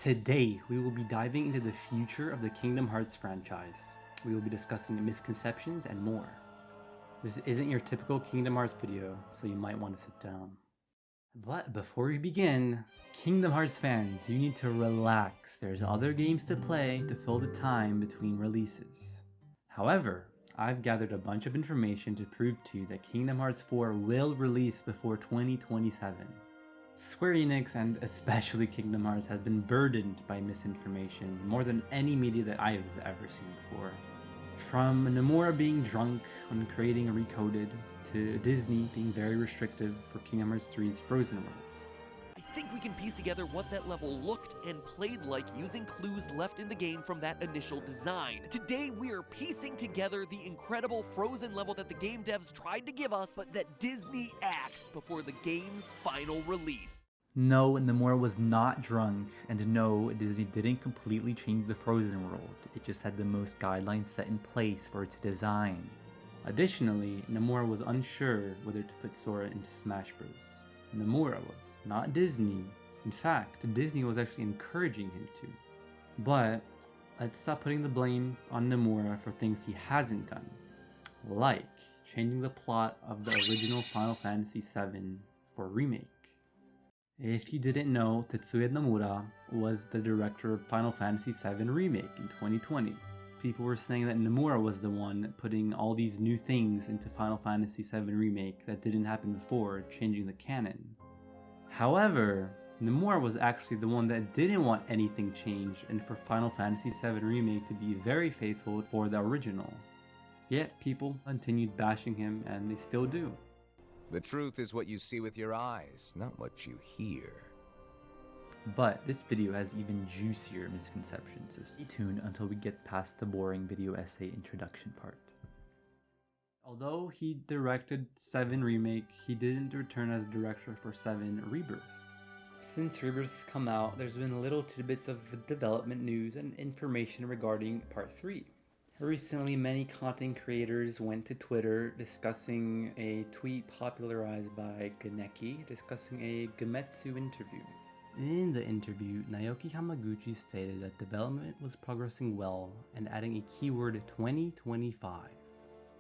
Today, we will be diving into the future of the Kingdom Hearts franchise. We will be discussing misconceptions and more. This isn't your typical Kingdom Hearts video, so you might want to sit down. But before we begin, Kingdom Hearts fans, you need to relax. There's other games to play to fill the time between releases. However, I've gathered a bunch of information to prove to you that Kingdom Hearts 4 will release before 2027. Square Enix, and especially Kingdom Hearts, has been burdened by misinformation more than any media that I've ever seen before. From Nomura being drunk when creating Recoded, to Disney being very restrictive for Kingdom Hearts 3's Frozen World. I think we can piece together what that level looked and played like using clues left in the game from that initial design. Today we are piecing together the incredible Frozen level that the game devs tried to give us, but that Disney axed before the game's final release. No, Nomura was not drunk, and no, Disney didn't completely change the Frozen world. It just had the most guidelines set in place for its design. Additionally, Nomura was unsure whether to put Sora into Smash Bros. Nomura was, not Disney. In fact, Disney was actually encouraging him to. But let's stop putting the blame on Nomura for things he hasn't done, like changing the plot of the original Final Fantasy VII for Remake. If you didn't know, Tetsuya Nomura was the director of Final Fantasy VII Remake in 2020. People were saying that Nomura was the one putting all these new things into Final Fantasy VII Remake that didn't happen before, changing the canon. However, Nomura was actually the one that didn't want anything changed and for Final Fantasy VII Remake to be very faithful for the original. Yet people continued bashing him, and they still do. The truth is what you see with your eyes, not what you hear. But this video has even juicier misconceptions, so stay tuned until we get past the boring video essay introduction part. Although he directed 7 Remake, he didn't return as director for 7 Rebirth. Since Rebirth has come out, there's been little tidbits of development news and information regarding Part 3. Recently, many content creators went to Twitter discussing a tweet popularized by Ganeki discussing a Gemetsu interview. In the interview, Naoki Hamaguchi stated that development was progressing well and adding a keyword 2025.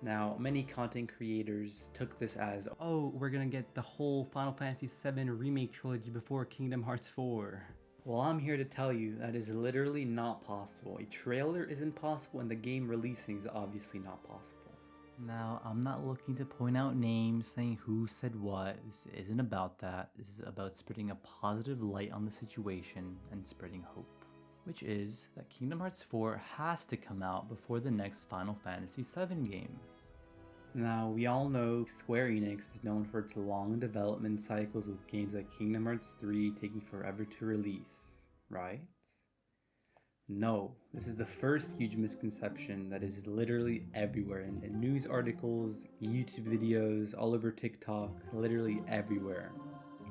Now, many content creators took this as, oh, we're gonna get the whole Final Fantasy VII Remake trilogy before Kingdom Hearts 4. Well, I'm here to tell you that is literally not possible. A trailer isn't possible and the game releasing is obviously not possible. Now, I'm not looking to point out names saying who said what. This isn't about that. This is about spreading a positive light on the situation and spreading hope. Which is that Kingdom Hearts 4 has to come out before the next Final Fantasy VII game. Now, we all know Square Enix is known for its long development cycles with games like Kingdom Hearts 3 taking forever to release, right? No, this is the first huge misconception that is literally everywhere in news articles, YouTube videos, all over TikTok, literally everywhere.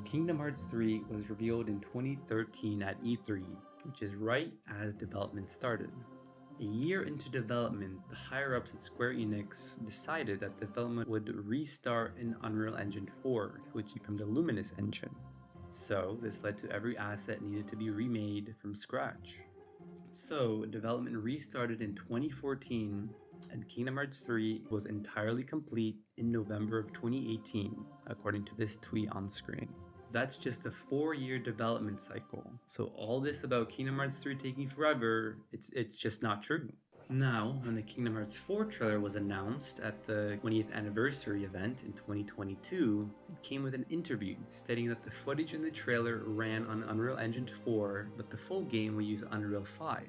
Kingdom Hearts 3 was revealed in 2013 at E3, which is right as development started. A year into development, the higher-ups at Square Enix decided that development would restart in Unreal Engine 4, switching from the Luminous engine. So this led to every asset needed to be remade from scratch. So, development restarted in 2014, and Kingdom Hearts 3 was entirely complete in November of 2018, according to this tweet on screen. That's just a 4-year development cycle, so all this about Kingdom Hearts 3 taking forever, it's just not true. Now, when the Kingdom Hearts 4 trailer was announced at the 20th anniversary event in 2022, it came with an interview stating that the footage in the trailer ran on Unreal Engine 4, but the full game will use Unreal 5.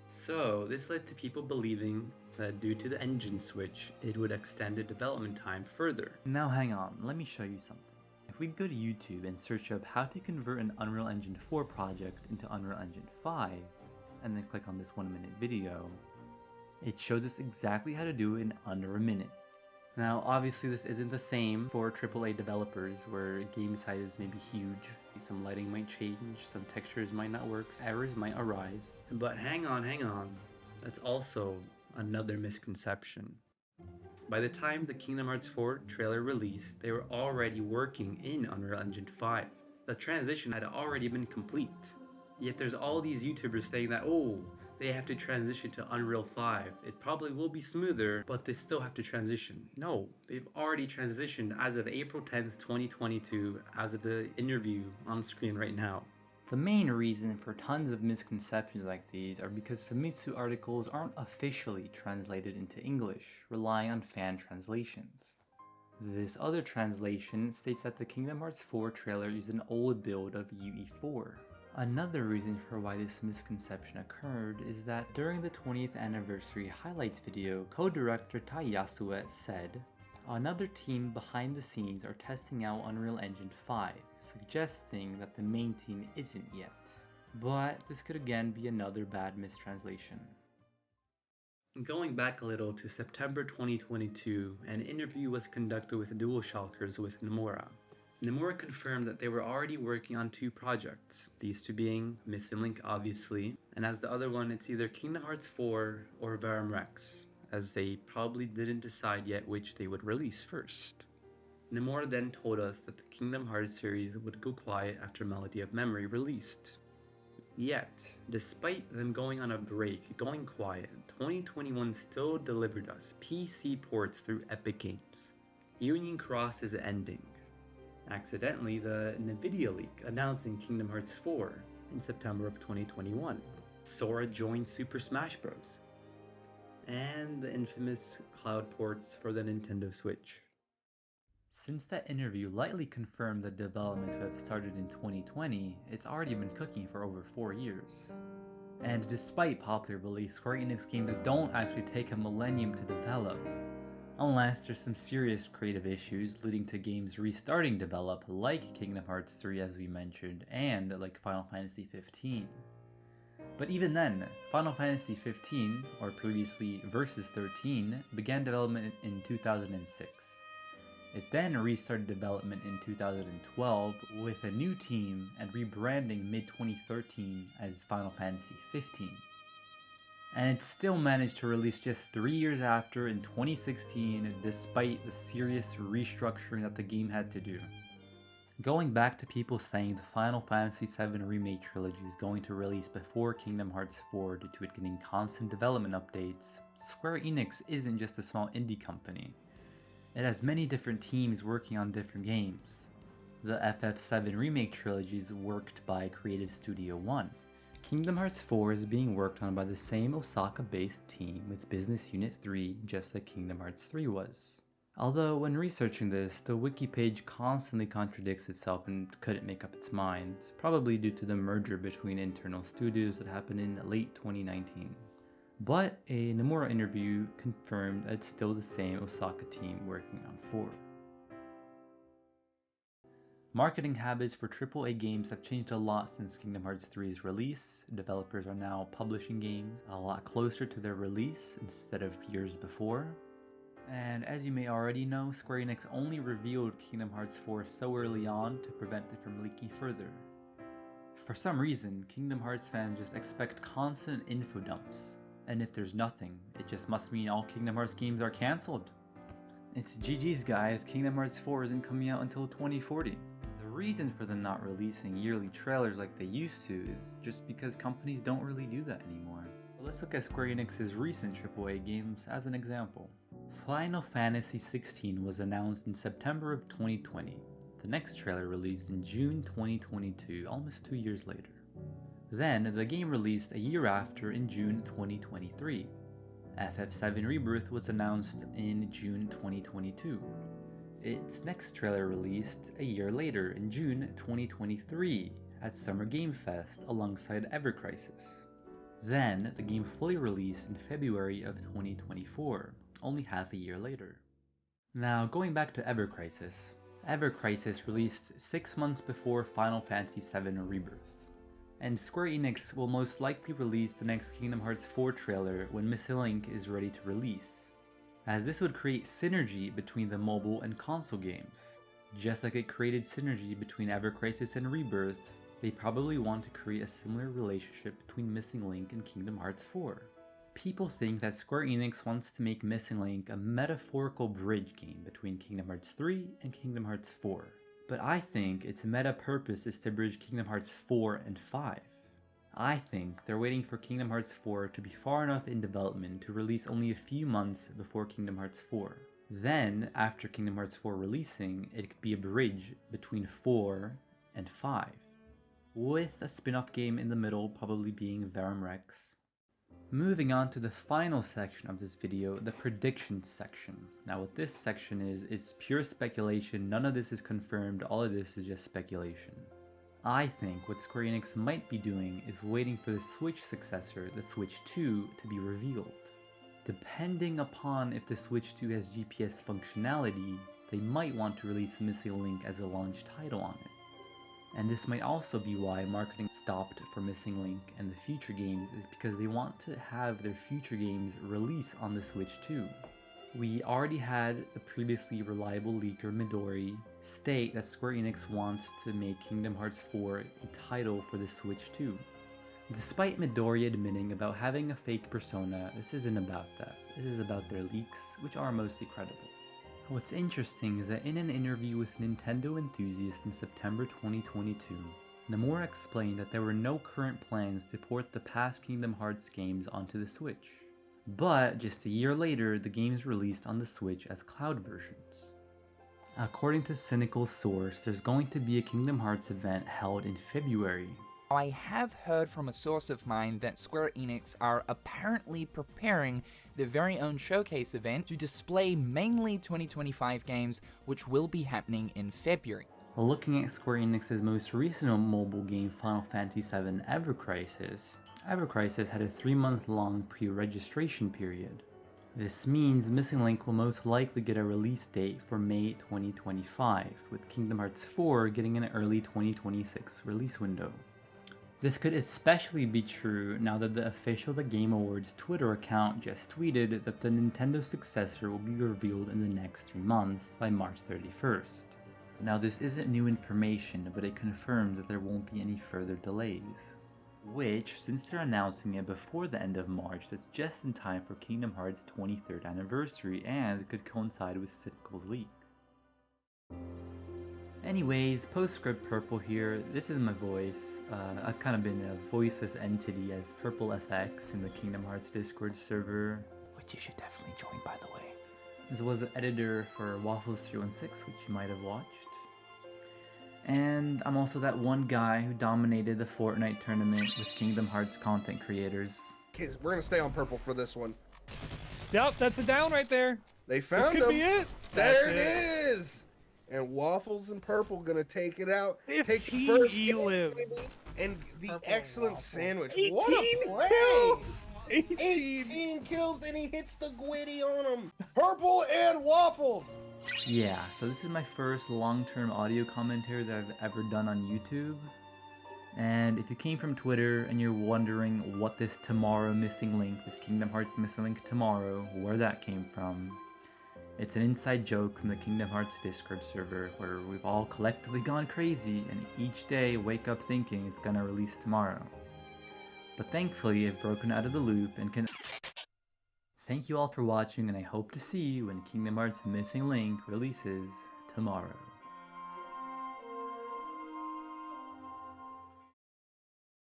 So, this led to people believing that due to the engine switch, it would extend the development time further. Now hang on, let me show you something. If we go to YouTube and search up how to convert an Unreal Engine 4 project into Unreal Engine 5, and then click on this 1-minute video, it shows us exactly how to do it in under a minute. Now, obviously this isn't the same for AAA developers where game sizes may be huge, some lighting might change, some textures might not work, errors might arise. But hang on, that's also another misconception. By the time the Kingdom Hearts 4 trailer released, they were already working in Unreal Engine 5. The transition had already been complete. Yet there's all these YouTubers saying that, oh, they have to transition to Unreal 5. It probably will be smoother, but they still have to transition. No, they've already transitioned as of April 10th, 2022, as of the interview on screen right now. The main reason for tons of misconceptions like these are because Famitsu articles aren't officially translated into English, relying on fan translations. This other translation states that the Kingdom Hearts 4 trailer used an old build of UE4. Another reason for why this misconception occurred is that during the 20th anniversary highlights video, co-director Tai Yasue said, "Another team behind the scenes are testing out Unreal Engine 5, suggesting that the main team isn't yet." But this could again be another bad mistranslation. Going back a little to September 2022, an interview was conducted with DualShockers with Nomura. Nomura confirmed that they were already working on 2 projects, these 2 being Missing Link obviously, and as the other one it's either Kingdom Hearts 4 or Verum Rex, as they probably didn't decide yet which they would release first. Nomura then told us that the Kingdom Hearts series would go quiet after Melody of Memory released. Yet, despite them going on a break, going quiet, 2021 still delivered us PC ports through Epic Games. Union Cross is ending. Accidentally, the Nvidia leak announcing Kingdom Hearts 4 in September of 2021. Sora joined Super Smash Bros. And the infamous cloud ports for the Nintendo Switch. Since that interview lightly confirmed the development to have started in 2020, it's already been cooking for over 4 years. And despite popular belief, Square Enix games don't actually take a millennium to develop, unless there's some serious creative issues leading to games restarting develop, like Kingdom Hearts 3 as we mentioned, and like Final Fantasy XV. But even then, Final Fantasy XV, or previously Versus XIII, began development in 2006. It then restarted development in 2012 with a new team and rebranding mid-2013 as Final Fantasy XV. And it still managed to release just 3 years after in 2016 despite the serious restructuring that the game had to do. Going back to people saying the Final Fantasy VII Remake trilogy is going to release before Kingdom Hearts 4 due to it getting constant development updates, Square Enix isn't just a small indie company. It has many different teams working on different games. The FF7 Remake trilogy is worked by Creative Studio 1. Kingdom Hearts 4 is being worked on by the same Osaka-based team with Business Unit 3, just like Kingdom Hearts 3 was. Although when researching this, the wiki page constantly contradicts itself and couldn't make up its mind, probably due to the merger between internal studios that happened in late 2019. But a Nomura interview confirmed that it's still the same Osaka team working on 4. Marketing habits for AAA games have changed a lot since Kingdom Hearts 3's release. Developers are now publishing games a lot closer to their release instead of years before. And as you may already know, Square Enix only revealed Kingdom Hearts 4 so early on to prevent it from leaking further. For some reason, Kingdom Hearts fans just expect constant info dumps. And if there's nothing, it just must mean all Kingdom Hearts games are cancelled. It's GG's guys, Kingdom Hearts 4 isn't coming out until 2040. The reason for them not releasing yearly trailers like they used to is just because companies don't really do that anymore. But let's look at Square Enix's recent AAA games as an example. Final Fantasy XVI was announced in September of 2020. The next trailer released in June 2022, almost 2 years later. Then, the game released a year after in June 2023. FF7 Rebirth was announced in June 2022. Its next trailer released a year later in June 2023 at Summer Game Fest alongside Ever Crisis. Then, the game fully released in February of 2024, only half a year later. Now, going back to Ever Crisis. Ever Crisis released 6 months before Final Fantasy VII Rebirth. And Square Enix will most likely release the next Kingdom Hearts 4 trailer when Missing Link is ready to release, as this would create synergy between the mobile and console games. Just like it created synergy between Ever Crisis and Rebirth, they probably want to create a similar relationship between Missing Link and Kingdom Hearts 4. People think that Square Enix wants to make Missing Link a metaphorical bridge game between Kingdom Hearts 3 and Kingdom Hearts 4. But I think its meta purpose is to bridge Kingdom Hearts 4 and 5. I think they're waiting for Kingdom Hearts 4 to be far enough in development to release only a few months before Kingdom Hearts 4. Then, after Kingdom Hearts 4 releasing, it could be a bridge between 4 and 5, with a spin-off game in the middle probably being Verum Rex. Moving on to the final section of this video, the predictions section. Now what this section is, it's pure speculation, none of this is confirmed, all of this is just speculation. I think what Square Enix might be doing is waiting for the Switch successor, the Switch 2, to be revealed. Depending upon if the Switch 2 has GPS functionality, they might want to release Missing Link as a launch title on it. And this might also be why marketing stopped for Missing Link and the future games, is because they want to have their future games release on the Switch 2. We already had the previously reliable leaker Midori state that Square Enix wants to make Kingdom Hearts 4 a title for the Switch 2. Despite Midori admitting about having a fake persona, this isn't about that. This is about their leaks, which are mostly credible. What's interesting is that in an interview with Nintendo Enthusiast in September 2022, Nomura explained that there were no current plans to port the past Kingdom Hearts games onto the Switch. But just a year later, the games released on the Switch as cloud versions. According to Cynical Source, there's going to be a Kingdom Hearts event held in February. I have heard from a source of mine that Square Enix are apparently preparing their very own showcase event to display mainly 2025 games, which will be happening in February. Looking at Square Enix's most recent mobile game, Final Fantasy VII Ever Crisis had a 3-month-long pre-registration period. This means Missing Link will most likely get a release date for May 2025, with Kingdom Hearts 4 getting an early 2026 release window. This could especially be true now that the official The Game Awards Twitter account just tweeted that the Nintendo successor will be revealed in the next 3 months by March 31st. Now this isn't new information, but it confirmed that there won't be any further delays. Which, since they're announcing it before the end of March, that's just in time for Kingdom Hearts' 23rd anniversary and could coincide with Cynical's leak. Anyways, postscript Purple here. This is my voice. I've kind of been a voiceless entity as Purple FX in the Kingdom Hearts Discord server, which you should definitely join, by the way. As well as the editor for Waffles 316, which you might have watched. And I'm also that one guy who dominated the Fortnite tournament with Kingdom Hearts content creators. Okay, we're gonna stay on Purple for this one. Yep, that's the down right there. They found This could be him. it. There That's it is. And Waffles and Purple gonna take it out. If Take the first he hit, lives. and the Purple excellent Waffle. sandwich. 18 What a play! kills! 18 kills and he hits the Gwitty on him. Purple and Waffles. Yeah, so this is my first long-term audio commentary that I've ever done on YouTube. And if you came from Twitter and you're wondering what this tomorrow missing link, this Kingdom Hearts missing link tomorrow, where that came from, it's an inside joke from the Kingdom Hearts Discord server where we've all collectively gone crazy and each day wake up thinking it's gonna release tomorrow. But thankfully I've broken out of the loop and can... Thank you all for watching, and I hope to see you when Kingdom Hearts Missing Link releases tomorrow.